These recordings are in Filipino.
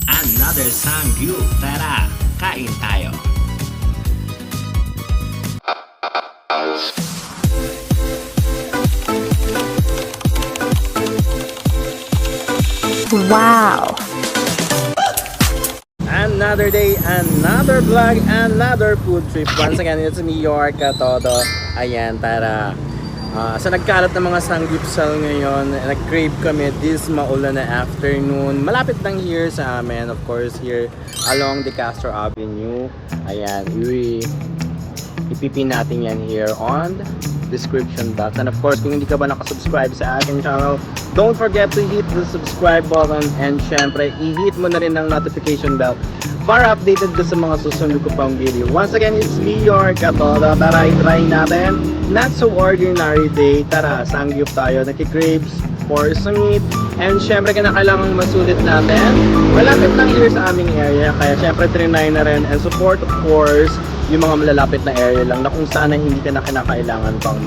another Samgyup. Tara, kain tayo. Wow! Another day, another vlog, another food trip. Once again, it's me, your Katoto. Ayan, tara. Sa nagkalat ng mga sanggipsal ngayon, nag-crave kami this maulan na afternoon. Malapit lang here sa amin, of course, here along the Castro Avenue. Ayan, ipipin natin yan here on description box. And of course, kung hindi ka ba nakasubscribe sa aking channel, don't forget to hit the subscribe button, and syempre, i-hit mo na rin ang notification bell para updated ka sa mga susunod ko pang video. Once again, it's me, your Katoda. Tara, i-try natin. Not so ordinary day. Tara, sangyup tayo. Naki-crepes for some meat. And syempre, kailangan masulit natin. Malapit lang here sa aming area. Kaya syempre, trinay na rin. And support, of course, yung mga malalapit na area lang na kung saan na hindi ka na kinakailangan pang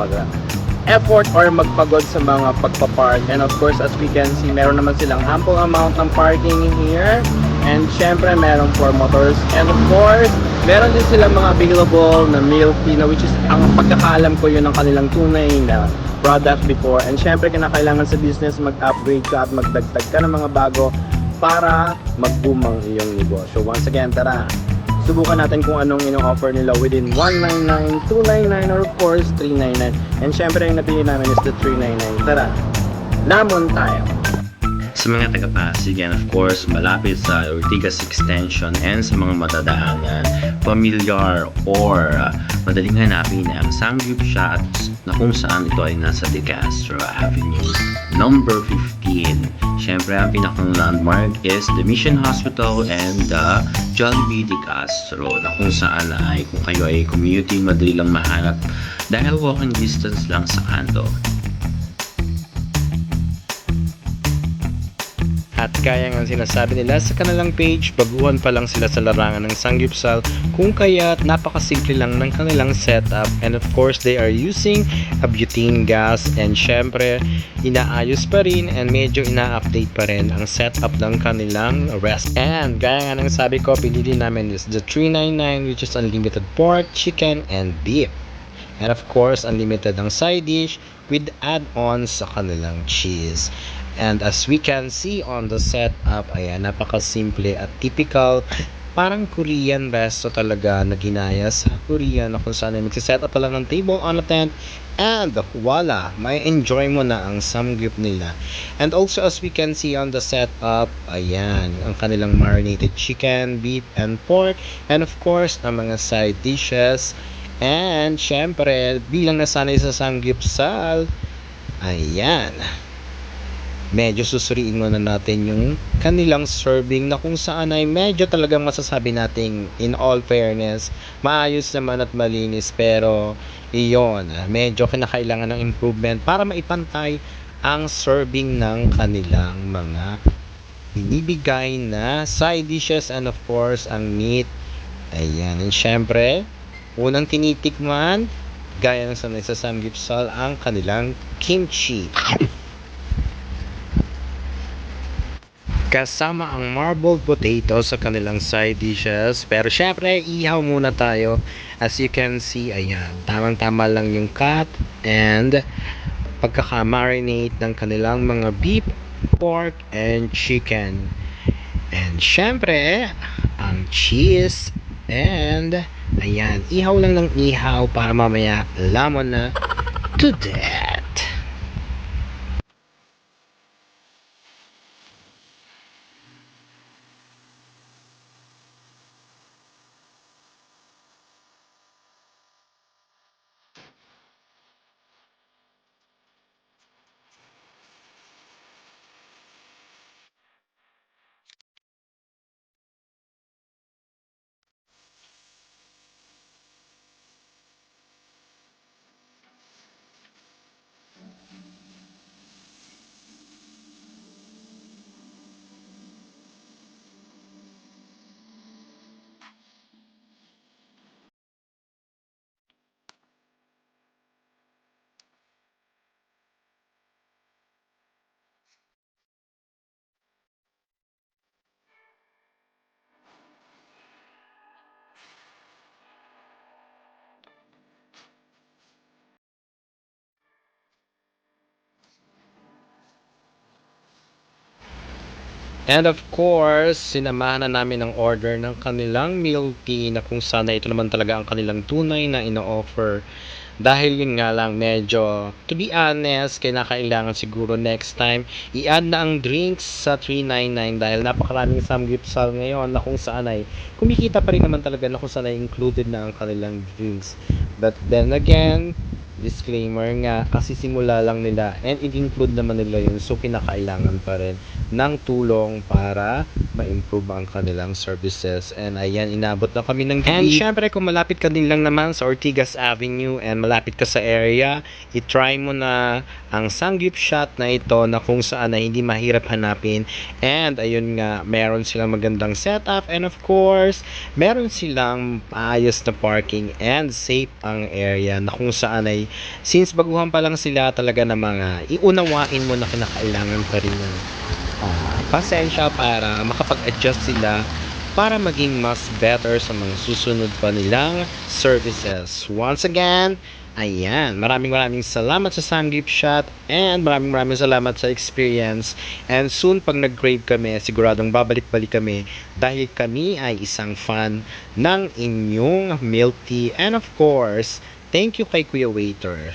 effort or magpagod sa mga pagpapark. And of course, as we can see, meron naman silang ample amount ng parking here. And syempre, meron for motors. And of course, meron din silang mga available na milk tea, na which is ang pagkakaalam ko yun ng kanilang tunay na product before. And syempre, kinakailangan sa business mag-upgrade ka at magdagdag ka ng mga bago para mag-boom ang iyong negosyo. Once again, tara, subukan natin kung anong ino-offer nila within 199, 299, or of course 399. And syempre yung napili namin is the 399. Tara, lamon tayo! Sa mga taga-Pasig, and of course, malapit sa Ortigas Extension and sa mga matadaanan, familiar or madaling hanapin ang Samgyup Shop na kung saan ito ay nasa De Castro Avenue, number 15. Siyempre, ang pinakang landmark is the Mission Hospital and the Jollibee De Castro, na kung saan ay kung kayo ay commuting, madali lang mahanap dahil walking distance lang sa kanto. At kaya nga sinasabi nila sa kanilang page, baguhan pa lang sila sa larangan ng sanggipsal, kung kaya napakasimple lang ng kanilang setup. And of course, they are using a butane gas, and syempre, inaayos pa rin and medyo ina-update pa rin ang setup ng kanilang rest. And gaya nga ng sabi ko, pinili namin is the 399, which is unlimited pork, chicken, and beef. And of course, unlimited ang side dish with add-ons sa kanilang cheese. And as we can see on the setup, ayan, napaka-simple at typical. Parang Korean resto talaga na ginaya sa Korean, na kung saan ay magsiset up lang ng table on a tent, and voila, may enjoy mo na ang samgyup nila. And also, as we can see on the setup, ayan, ang kanilang marinated chicken, beef, and pork, and of course, ang mga side dishes. And syempre, bilang nasanay sa samgyupsal, ayan, medyo susuriin muna natin yung kanilang serving, na kung saan ay medyo talagang masasabi nating in all fairness, maayos naman at malinis, pero iyon, medyo kinakailangan ng improvement para maipantay ang serving ng kanilang mga binibigay na side dishes, and of course ang meat. Ayan, and syempre, unang tinitikman, gaya ng sanay sa samgyeopsal, ang kanilang kimchi. Kasama ang marbled potato sa kanilang side dishes. Pero syempre, ihaw muna tayo. As you can see, ayan, tamang-tama lang yung cut and pagkaka-marinate ng kanilang mga beef, pork, and chicken. And syempre, ang cheese. And ayan, ihaw lang ng ihaw para mamaya lamon na to that. And of course, sinamahan na namin ang order ng kanilang milk tea na kung sana ito naman talaga ang kanilang tunay na ino-offer. Dahil yun nga lang, medyo, to be honest, kailangan siguro next time, i-add na ang drinks sa 399 dahil napakaraming samgyeopsal ngayon na kung saan ay kumikita pa rin naman talaga na kung saan ay included na ang kanilang drinks. But then again, disclaimer nga, kasi simula lang nila and i-include naman nila yun, so kinakailangan pa rin ng tulong para ma-improve ang kanilang services. And ayan, inabot na kami ng gabi. And syempre, kung malapit ka din lang naman sa Ortigas Avenue and malapit ka sa area, i-try mo na ang Sanggyeopsal na ito na kung saan na hindi mahirap hanapin. And ayun nga, meron silang magandang setup and of course, meron silang maayos na parking and safe ang area na kung saan ay since baguhan pa lang sila talaga na mga iunawain mo na kinakailangan pa rin ng pasensya para makapag-adjust sila para maging mas better sa mga susunod pa nilang services. Once again, ayan, maraming salamat sa Sanggyeopsal and maraming salamat sa experience. And soon, pag nag-grade kami, siguradong babalik-balik kami dahil kami ay isang fan ng inyong milk tea. And of course, thank you kay Kuya Waiter.